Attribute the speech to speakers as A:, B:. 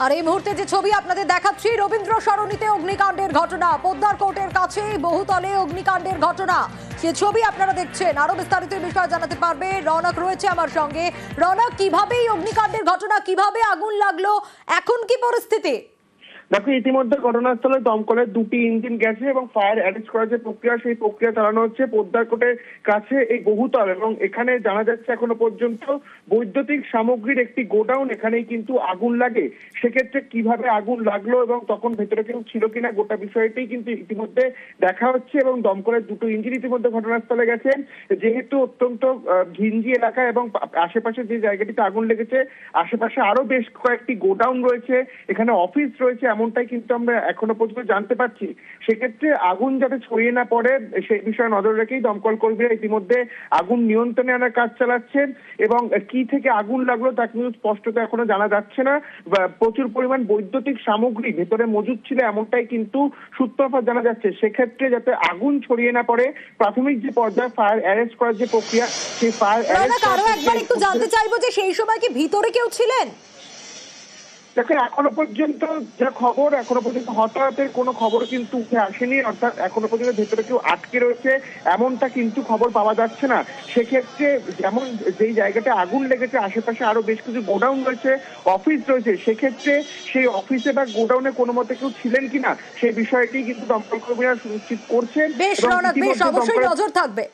A: আর এই মুহূর্তে যে ছবি আপনাদের দেখাচ্ছি, রবীন্দ্র সরণিতে অগ্নিকাণ্ডের ঘটনা, পোদ্দার কোর্টের কাছে বহুতলে অগ্নিকাণ্ডের ঘটনা, সে ছবি আপনারা দেখছেন। আরো বিস্তারিত বিষয় জানাতে পারবে রৌনক রয়েছে আমার সঙ্গে। রৌনক, কিভাবে এই অগ্নিকাণ্ডের ঘটনা, কিভাবে আগুন লাগলো, এখন কি পরিস্থিতি?
B: দেখো, ইতিমধ্যে ঘটনাস্থলে দমকলের 2টি ইঞ্জিন গেছে এবং ফায়ার অ্যারেস্ট করার যে প্রক্রিয়া, সেই প্রক্রিয়া চালানো হচ্ছে পোদ্দার কোর্টের কাছে এই বহুতল। এবং এখানে জানা যাচ্ছে এখনো পর্যন্ত বৈদ্যুতিক সামগ্রীর একটি গোডাউন, এখানেই কিন্তু আগুন লাগে। সেক্ষেত্রে কিভাবে আগুন লাগলো এবং তখন ভেতরে কেউ ছিল কিনা, গোটা বিষয়টি কিন্তু ইতিমধ্যে দেখা হচ্ছে। এবং দমকলের 2টো ইঞ্জিন ইতিমধ্যে ঘটনাস্থলে গেছেন। যেহেতু অত্যন্ত ঘিঞ্জি এলাকা এবং আশেপাশে যে জায়গাটিতে আগুন লেগেছে, আশেপাশে আরো বেশ কয়েকটি গোডাউন রয়েছে, এখানে অফিস রয়েছে, এমনটাই কিন্তু আমরা এখনো পর্যন্ত জানতে পারছি। সেক্ষেত্রে আগুন যাতে ছড়িয়ে না পড়ে সেই বিষয়ে নজর রেখেই দমকল কর্মীরা ইতিমধ্যে আগুন নিয়ন্ত্রণে আনার কাজ চালাচ্ছেন। এবং কি থেকে আগুন লাগলো তা কিন্তু স্পষ্টত এখনো জানা যাচ্ছে না। প্রচুর পরিমাণ বৈদ্যুতিক সামগ্রী ভেতরে মজুদ ছিল, এমনটাই কিন্তু সূত্রপাত জানা যাচ্ছে। সেক্ষেত্রে যাতে আগুন ছড়িয়ে না পড়ে, প্রাথমিক যে পর্যায়ে ফায়ার অ্যারেস্ট করার যে প্রক্রিয়া, সেই ফায়ার অ্যারেস্ট
A: আরো একবার একটু জানতে চাইবো যে সেই সময় কি ভিতরে কেউ ছিলেন?
B: দেখেন, এখনো পর্যন্ত যা খবর, এখনো পর্যন্ত হতাহতের কোনো খবর কিন্তু উঠে আসেনি। অর্থাৎ এখনো পর্যন্ত ভেতরে কেউ আটকে রয়েছে এমনটা কিন্তু খবর পাওয়া যাচ্ছে না। সেক্ষেত্রে যেমন যেই জায়গাটা আগুন লেগেছে, আশেপাশে আরো বেশ কিছু গোডাউন রয়েছে, অফিস রয়েছে। সেক্ষেত্রে সেই অফিসে বা গোডাউনে কোনো মতে কেউ ছিলেন কিনা, সেই বিষয়টি কিন্তু দমকল কর্মীরা সুনিশ্চিত করছেন।
A: বেশ রৌনক, বেশ, অবশ্যই নজর থাকবে।